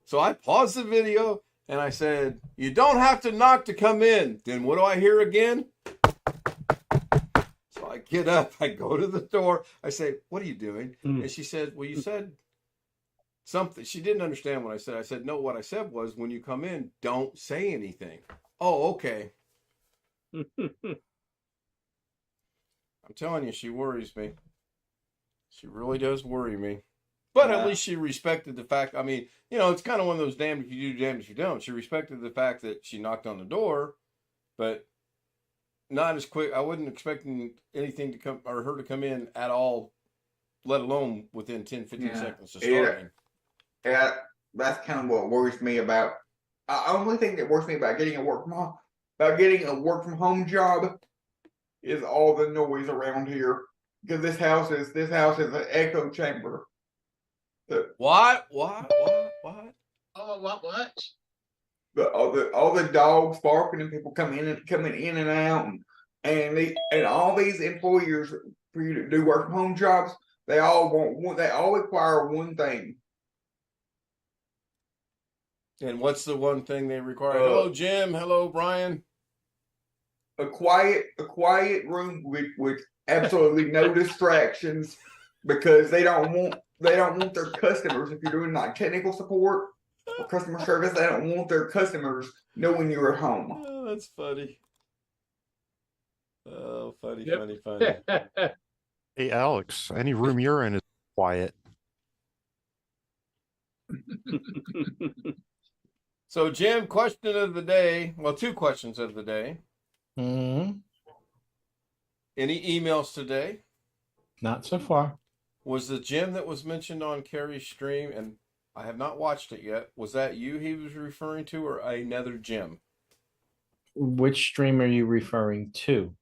So I paused the video and I said, you don't have to knock to come in. Then what do I hear again? So I get up, I go to the door. I say, what are you doing? And she said, well, you said something. She didn't understand what I said. I said, no, what I said was when you come in, don't say anything. Oh, okay. I'm telling you, she worries me. She really does worry me. But at least she respected the fact. I mean, it's kind of one of those damned if you do, damned if you don't. She respected the fact that she knocked on the door, but not as quick. I wasn't expecting anything to come or her to come in at all, let alone within 10, 15 seconds of starting. Yeah, that's kind of what worries me about. The only thing that worries me about getting a work from home job is all the noise around here, because this house is an echo chamber. What? Oh, what? But all the dogs barking and people coming in and out, and all these employers for you to do work from home jobs, they all require one thing. And what's the one thing they require? Hello, Jim. Hello, Brian. A quiet room with absolutely no distractions, because they don't want their customers, if you're doing like technical support or customer service, they don't want their customers knowing you're at home. Oh, that's funny. Oh, funny. Hey, Alex, any room you're in is quiet. So, Jim, question of the day. Well, 2 questions of the day. Mm-hmm. Any emails today? Not so far. Was the Jim that was mentioned on Carrie's stream, and I have not watched it yet, was that you he was referring to, or another Jim? Which stream are you referring to?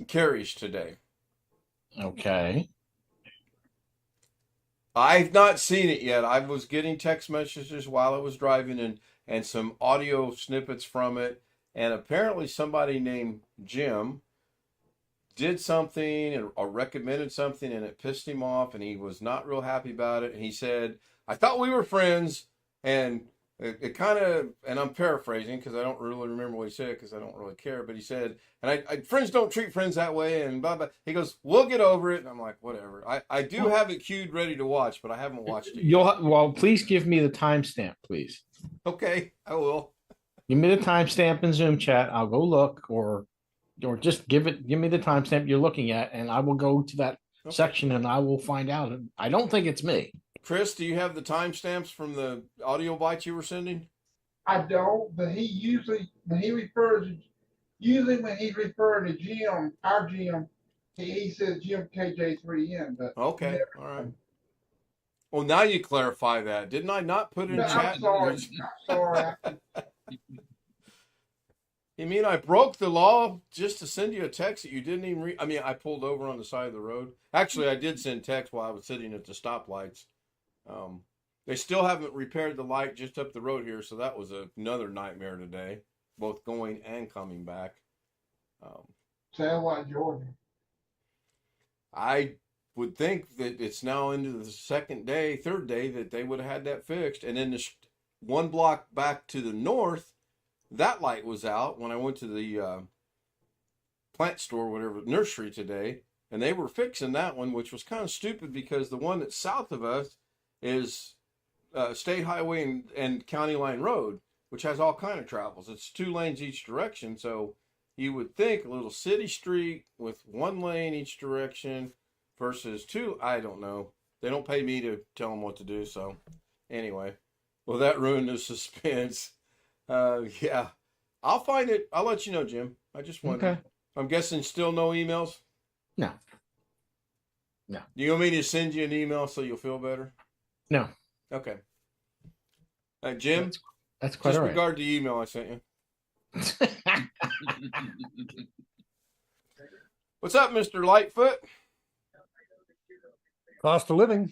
Carrie's today. Okay. I've not seen it yet. I was getting text messages while I was driving and some audio snippets from it. And apparently somebody named Jim did something or recommended something, and it pissed him off, and he was not real happy about it. And he said, I thought we were friends. And it kind of, and I'm paraphrasing because I don't really remember what he said because I don't really care. But he said, and friends don't treat friends that way, and blah, blah. He goes, we'll get over it. And I'm like, whatever. I do have it queued ready to watch, but I haven't watched it yet. Well, please give me the timestamp, please. Okay, I will. Give me the timestamp in Zoom chat. I'll go look, or just give me the timestamp you're looking at, and I will go to that section and I will find out. I don't think it's me. Chris, do you have the timestamps from the audio bites you were sending? I don't, but he usually, when he's referring to Jim, our Jim, he says Jim KJ3N. But okay, all right. Well, now you clarify that. Didn't I not put in chat? I'm sorry. You mean I broke the law just to send you a text that you didn't even read? I mean, I pulled over on the side of the road. Actually, I did send text while I was sitting at the stoplights. They still haven't repaired the light just up the road here, so that was another nightmare today, both going and coming back. Sound like Georgia. I would think that it's now into the third day that they would have had that fixed, and then one block back to the north, that light was out when I went to the plant store, whatever, nursery today, and they were fixing that one, which was kind of stupid because the one that's south of us is State Highway and County Line Road, which has all kind of travels. It's 2 lanes each direction, so you would think a little city street with 1 lane each direction versus 2. I don't know. They don't pay me to tell them what to do, so anyway. Well, that ruined the suspense. Yeah, I'll find it. I'll let you know, Jim. I just wondered. Okay. I'm guessing still no emails? No. No. You want me to send you an email so you'll feel better? No. Okay. Jim? That's quite all right. Disregard the email I sent you. What's up, Mr. Lightfoot? Cost of living.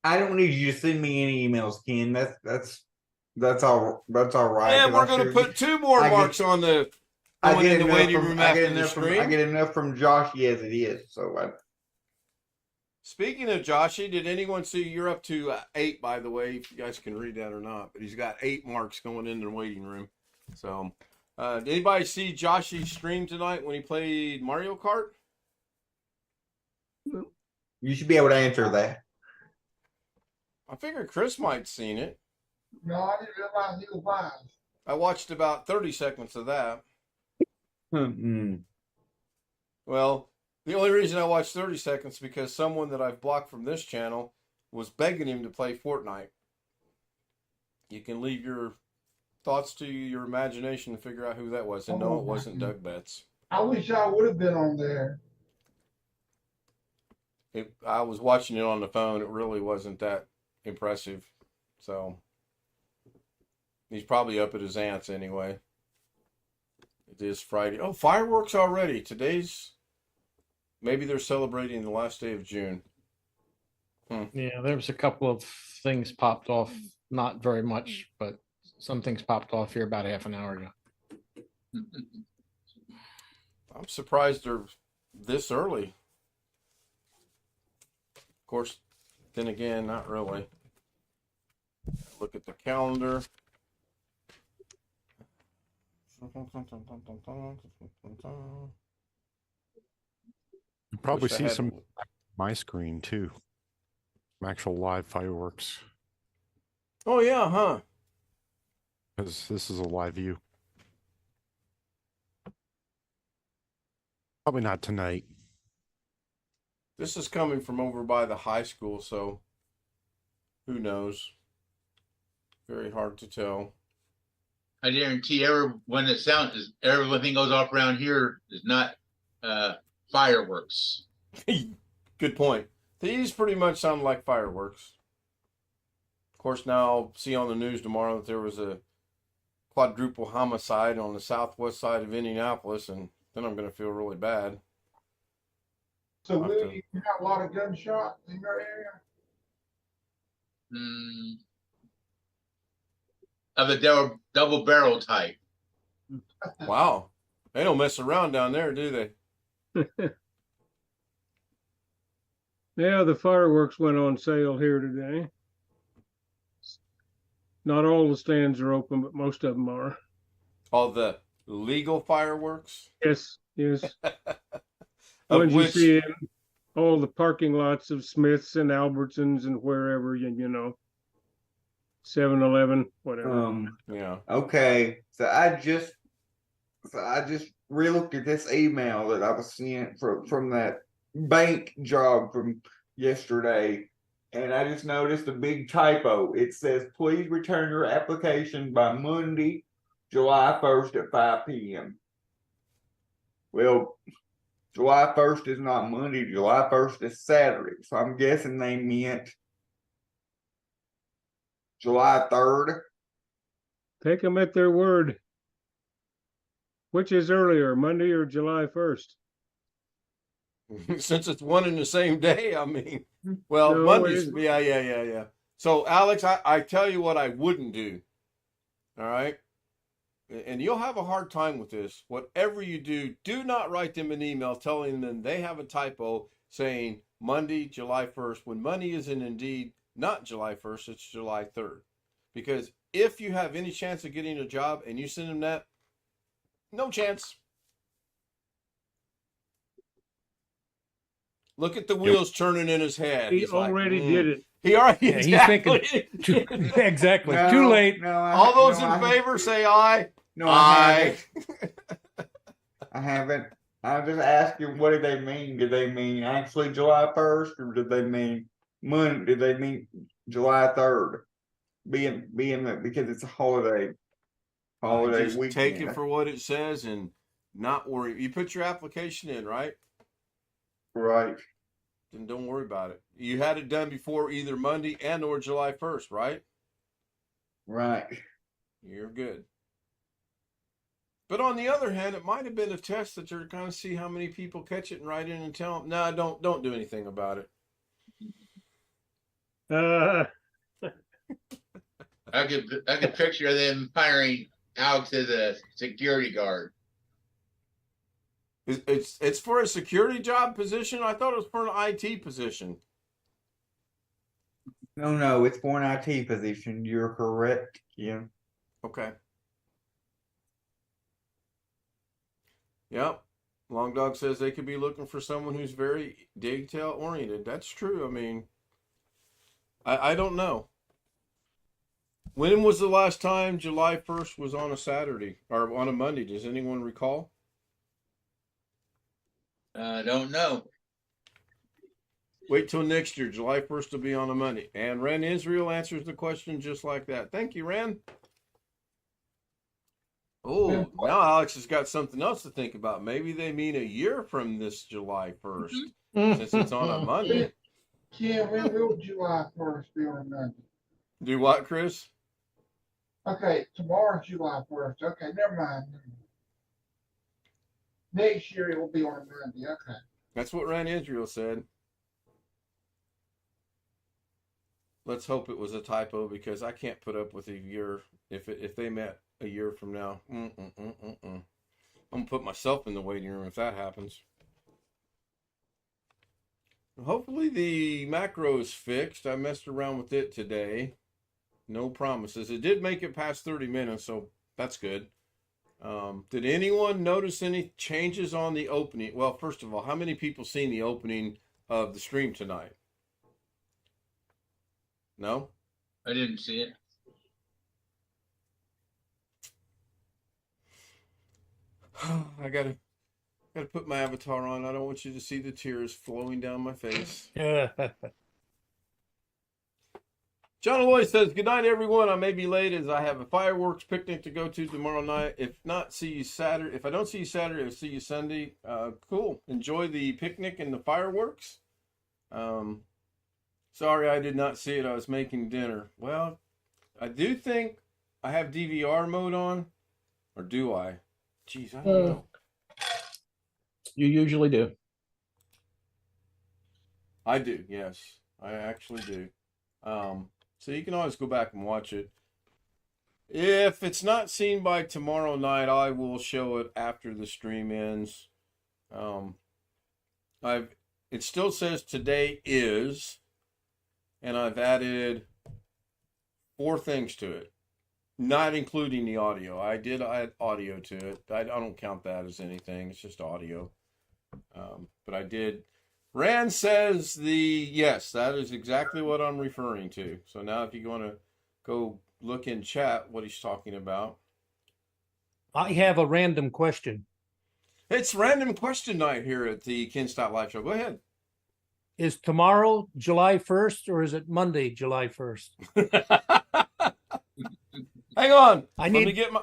I don't need you to send me any emails, Ken. That's all right. Yeah, 'cause we're I going to sure put 2 more marks on the I going in get the enough waiting from room I after get the enough from stream. I get enough from Joshy as it is. So Speaking of Joshy, did anyone see you're up to 8, by the way, if you guys can read that or not, but he's got 8 marks going in the waiting room. So, did anybody see Joshy's stream tonight when he played Mario Kart? you should be able to answer that. I figured Chris might have seen it. No, I didn't realize he was blind. I watched about 30 seconds of that. Well, the only reason I watched 30 seconds is because someone that I've blocked from this channel was begging him to play Fortnite. You can leave your thoughts to your imagination to figure out who that was. And no, it wasn't Doug Betts. I wish I would have been on there. I was watching it on the phone. It really wasn't that impressive. So he's probably up at his aunt's anyway. It is Friday. Oh, fireworks already. Maybe they're celebrating the last day of June. Yeah, there was a couple of things popped off. Not very much, but some things popped off here about half an hour ago. I'm surprised they're this early. Of course, then again, not really. Look at the calendar. You probably Wish I see had- some on my screen too. Some actual live fireworks. Oh yeah, huh? Because this is a live view. Probably not tonight. This is coming from over by the high school, so who knows? Very hard to tell. I guarantee everything goes off around here is not fireworks. Good point. These pretty much sound like fireworks. Of course, now I'll see on the news tomorrow that there was a quadruple homicide on the southwest side of Indianapolis, and then I'm going to feel really bad. So will you have a lot of gunshots in your area? Of the double barrel type. Wow. They don't mess around down there, do they? Yeah, the fireworks went on sale here today. Not all the stands are open, but most of them are. All the legal fireworks? Yes. Of Ones which, you see in all the parking lots of Smiths and Albertsons and wherever, 7-Eleven, whatever. yeah. Okay, so I just relooked at this email that I was sent from that bank job from yesterday, and I just noticed a big typo. It says, "Please return your application by Monday, July 1st at 5 p.m." Well, July 1st is not Monday. July 1st is Saturday, so I'm guessing they meant July 3rd. Take them at their word. Which is earlier, Monday or July 1st? Since it's one and the same day, I mean, well, No, Monday's, it- yeah. So, Alex, I tell you what I wouldn't do. All right. And you'll have a hard time with this. Whatever you do, do not write them an email telling them they have a typo saying Monday, July 1st, when Monday is indeed not July 1st, it's July 3rd. Because if you have any chance of getting a job and you send him that, no chance. Look at the wheels turning in his head. He He's like, already did it. He already Yeah, he's exactly. thinking exactly. No, Too late. No, All those in favor say aye. No, Aye. I haven't. I'm just asking, what do they mean? Do they mean actually July 1st, or do they mean Monday? Do they mean July 3rd? Being that because it's a holiday Just weekend. take it for what it says and not worry. You put your application in, right? Right. Then don't worry about it. You had it done before either Monday and or July 1st, right? Right. You're good. But on the other hand, it might have been a test that you're going to see how many people catch it and write in and tell them, no, don't do anything about it. I could picture them hiring Alex as a security guard. It's for a security job position. I thought it was for an IT position. No, it's for an IT position. You're correct, Kim. Okay. Yep. Long Dog says they could be looking for someone who's very detail oriented. That's true. I mean, I don't know. When was the last time July 1st was on a Saturday or on a Monday? Does anyone recall? I don't know. Wait till next year. July 1st will be on a Monday. And Ren Israel answers the question just like that. Thank you, Ren. Oh, now Alex has got something else to think about. Maybe they mean a year from this July 1st, since it's on a Monday. Yeah, when will July 1st be on a Monday? Do what, Chris? Okay, tomorrow's July 1st. Okay, never mind. Next year it will be on a Monday. Okay. That's what Ren Israel said. Let's hope it was a typo because I can't put up with a year if they met a year from now. I'm gonna put myself in the waiting room if that happens. Hopefully the macro is fixed. I messed around with it today. No promises. It did make it past 30 minutes, so that's good. Did anyone notice any changes on the opening? Well, first of all, how many people seen the opening of the stream tonight? No? I didn't see it. I gotta put my avatar on. I don't want you to see the tears flowing down my face. John Lloyd says, good night, everyone. I may be late as I have a fireworks picnic to go to tomorrow night. If not, see you Saturday. If I don't see you Saturday, I'll see you Sunday. Cool. Enjoy the picnic and the fireworks. Sorry I did not see it. I was making dinner. Well, I do think I have DVR mode on. Or do I? Jeez, I don't know. You usually do. I do, yes. I actually do. So you can always go back and watch it. If it's not seen by tomorrow night, I will show it after the stream ends. It still says today is, and I've added 4 things to it, not including the audio. I did add audio to it. I don't count that as anything. It's just audio. But I did. Rand says yes, that is exactly what I'm referring to. So now if you want to go look in chat what he's talking about. I have a random question. It's random question night here at the Ken Stout Live Show. Go ahead. Is tomorrow July 1st or is it Monday, July 1st? Hang on. I get my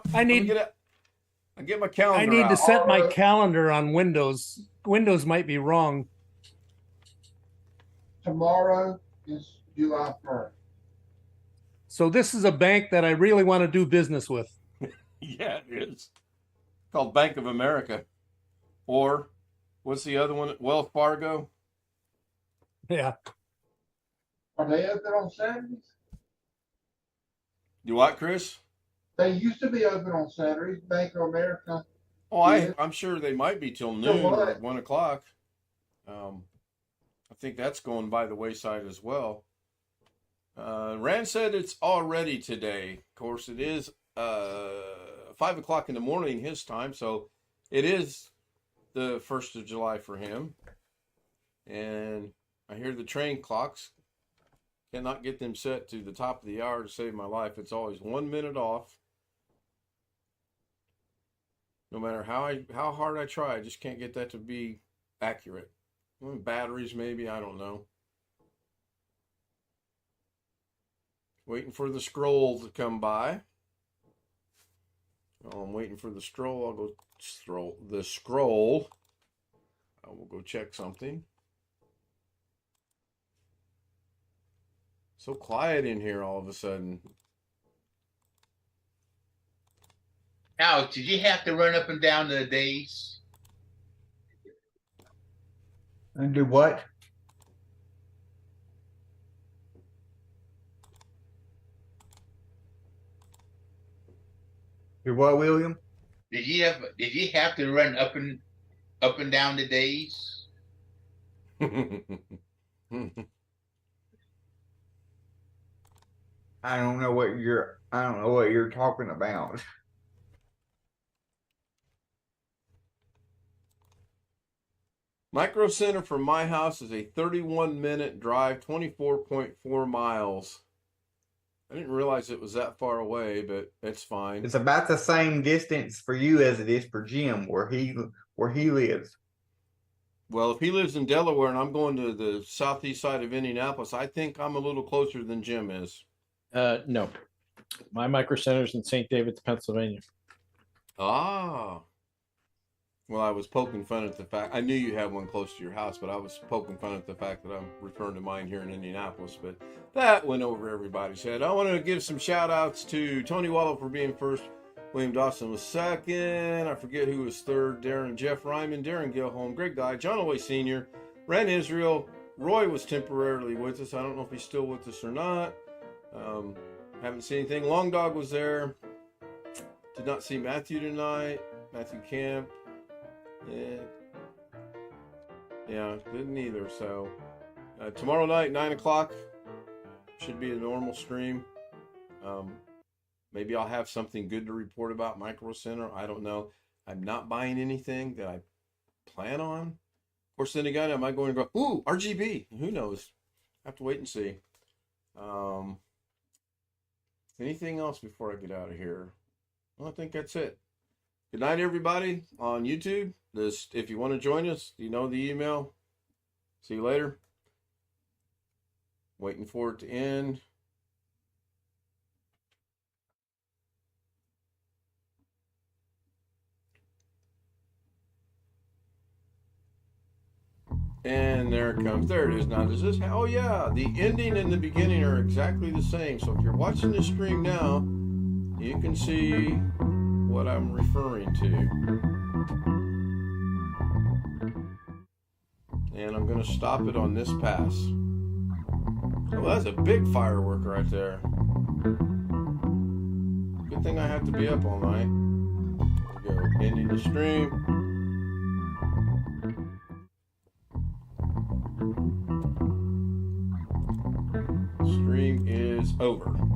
calendar. I need out. to set my calendar on Windows. Windows might be wrong. Tomorrow is July 1st. So this is a bank that I really want to do business with. Yeah, it is. Called Bank of America. Or what's the other one? Wells Fargo. Yeah. Are they open on Saturdays? You what, Chris? They used to be open on Saturdays, Bank of America. Oh, I'm sure they might be till noon or 1 o'clock. I think that's going by the wayside as well. Rand said it's already today. Of course, it is 5 o'clock in the morning his time, so it is the 1st of July for him. And I hear the train clocks. Cannot get them set to the top of the hour to save my life. It's always 1 minute off. No matter how hard I try, I just can't get that to be accurate. Batteries, maybe, I don't know. Waiting for the scroll to come by. While I'm waiting for the scroll, I'll go the scroll. I will go check something. So quiet in here all of a sudden. Alex, did you have to run up and down the days? And do what? Do what, William? Did you have to run up and down the days? I don't know what you're talking about. Micro Center from my house is a 31-minute drive, 24.4 miles. I didn't realize it was that far away, but it's fine. It's about the same distance for you as it is for Jim, where he lives. Well, if he lives in Delaware and I'm going to the southeast side of Indianapolis, I think I'm a little closer than Jim is. No. My micro center's in St. David's, Pennsylvania. Ah. Well, I was poking fun at the fact, I knew you had one close to your house, but I was poking fun at the fact that I'm referring to mine here in Indianapolis. But that went over everybody's head. I want to give some shout outs to Tony Wallow for being first. William Dawson was second. I forget who was third. Jeff Ryman, Darren Gilholm, Greg Dye, John Away Sr., Ren Israel. Roy was temporarily with us. I don't know if he's still with us or not. Haven't seen anything. Long Dog was there. Did not see Matthew tonight. Matthew Camp. Yeah, didn't either. So tomorrow night, 9 o'clock, should be a normal stream. Maybe I'll have something good to report about Micro Center. I don't know. I'm not buying anything that I plan on. Of course, then again, am I going to go, ooh, RGB? Who knows? I have to wait and see. Anything else before I get out of here? Well, I think that's it. Good night, everybody on YouTube. If you want to join us, you know the email. See you later. Waiting for it to end. And there it comes. There it is. Now, does this? Oh, yeah. The ending and the beginning are exactly the same. So if you're watching this stream now, you can see what I'm referring to. And I'm going to stop it on this pass. Oh, that's a big firework right there. Good thing I have to be up all night. There we go. Ending the stream. Stream is over.